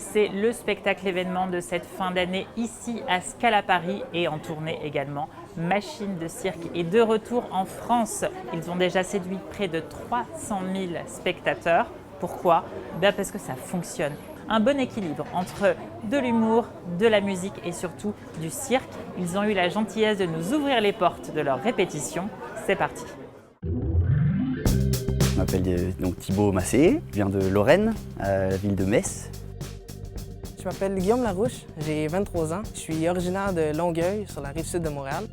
C'est le spectacle événement de cette fin d'année ici à Scala Paris et en tournée également. Machine de cirque est de retour en France. Ils ont déjà séduit près de 300 000 spectateurs. Pourquoi? Parce que ça fonctionne. Un bon équilibre entre de l'humour, de la musique et surtout du cirque. Ils ont eu la gentillesse de nous ouvrir les portes de leur répétition. C'est parti. Je m'appelle donc Thibaut Massé, je viens de Lorraine, à la ville de Metz. Je m'appelle Guillaume Larouche, j'ai 23 ans. Je suis originaire de Longueuil, sur la rive sud de Montréal.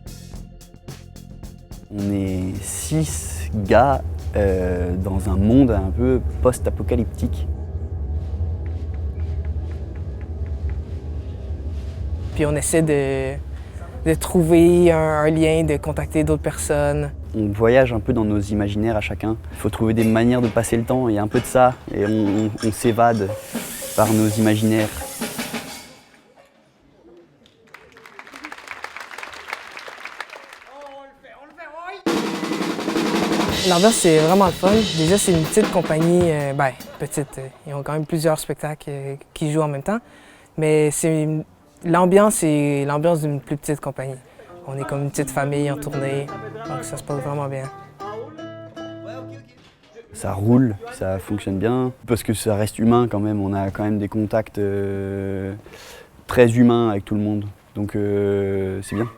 On est 6 gars dans un monde un peu post-apocalyptique. Puis on essaie de trouver un lien, de contacter d'autres personnes. On voyage un peu dans nos imaginaires à chacun. Il faut trouver des manières de passer le temps, il y a un peu de ça, et on s'évade par nos imaginaires. L'ambiance, c'est vraiment le fun. Déjà, c'est une petite compagnie, petite. Ils ont quand même plusieurs spectacles qui jouent en même temps. Mais l'ambiance, c'est l'ambiance d'une plus petite compagnie. On est comme une petite famille en tournée, donc ça se passe vraiment bien. Ça roule, ça fonctionne bien, parce que ça reste humain quand même. On a quand même des contacts très humains avec tout le monde, donc c'est bien.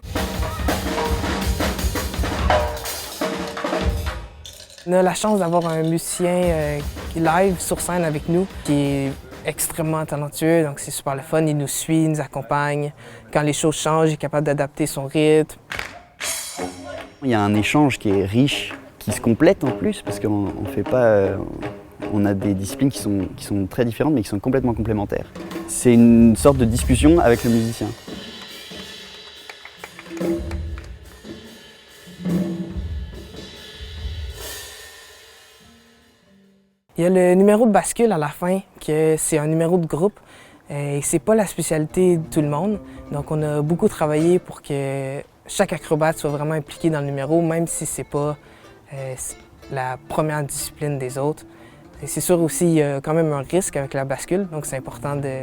On a la chance d'avoir un musicien qui live sur scène avec nous, qui est extrêmement talentueux, donc c'est super le fun. Il nous suit, il nous accompagne. Quand les choses changent, il est capable d'adapter son rythme. Il y a un échange qui est riche, qui se complète en plus, parce qu'on fait pas... on a des disciplines qui sont très différentes, mais qui sont complètement complémentaires. C'est une sorte de discussion avec le musicien. Il y a le numéro de bascule à la fin, que c'est un numéro de groupe. Et c'est pas la spécialité de tout le monde. Donc on a beaucoup travaillé pour que chaque acrobate soit vraiment impliqué dans le numéro, même si c'est pas la première discipline des autres. Et c'est sûr aussi, il y a quand même un risque avec la bascule, donc c'est important de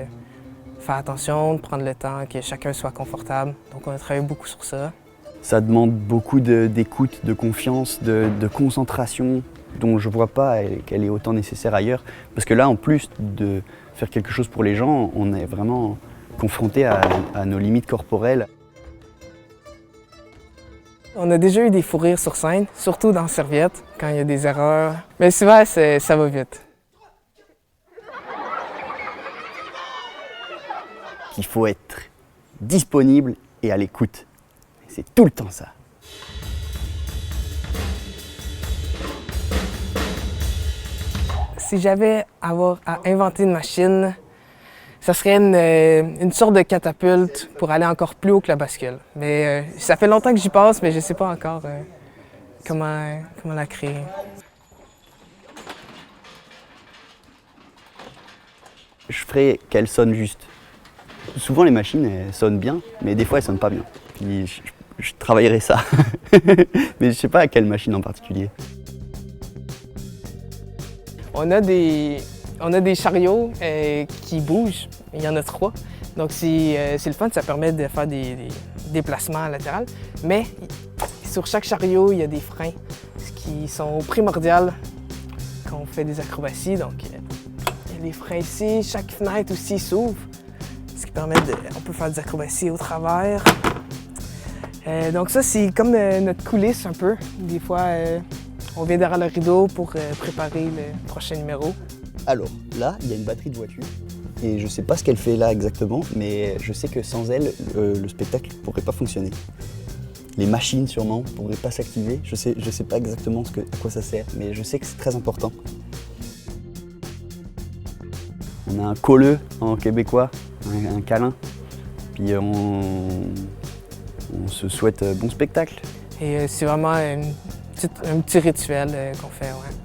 faire attention, de prendre le temps, que chacun soit confortable. Donc on a travaillé beaucoup sur ça. Ça demande beaucoup d'écoute, de confiance, de concentration, dont je ne vois pas qu'elle est autant nécessaire ailleurs. Parce que là, en plus de faire quelque chose pour les gens, on est vraiment confronté à nos limites corporelles. On a déjà eu des fous rires sur scène, surtout dans Serviette, quand il y a des erreurs. Mais souvent, ça va vite. Il faut être disponible et à l'écoute. C'est tout le temps ça. Si j'avais à inventer une machine, ça serait une sorte de catapulte pour aller encore plus haut que la bascule. Mais ça fait longtemps que j'y passe, mais je ne sais pas encore comment la créer. Je ferais qu'elle sonne juste. Souvent les machines elles sonnent bien, mais des fois elles sonnent pas bien. Puis je travaillerai ça. Mais je sais pas à quelle machine en particulier. On a des chariots qui bougent. Il y en a 3. Donc c'est le fun, ça permet de faire des déplacements latéraux. Mais sur chaque chariot, il y a des freins, ce qui sont primordiaux quand on fait des acrobaties. Donc il y a les freins ici, chaque fenêtre aussi s'ouvre, ce qui permet on peut faire des acrobaties au travers. Donc ça, c'est comme notre coulisse un peu. Des fois, on vient derrière le rideau pour préparer le prochain numéro. Alors là, il y a une batterie de voiture et je sais pas ce qu'elle fait là exactement, mais je sais que sans elle, le spectacle ne pourrait pas fonctionner. Les machines sûrement ne pourraient pas s'activer. Je sais pas exactement à quoi ça sert, mais je sais que c'est très important. On a un colleux en québécois, un câlin, puis on se souhaite bon spectacle. Et c'est vraiment un petit rituel qu'on fait, ouais.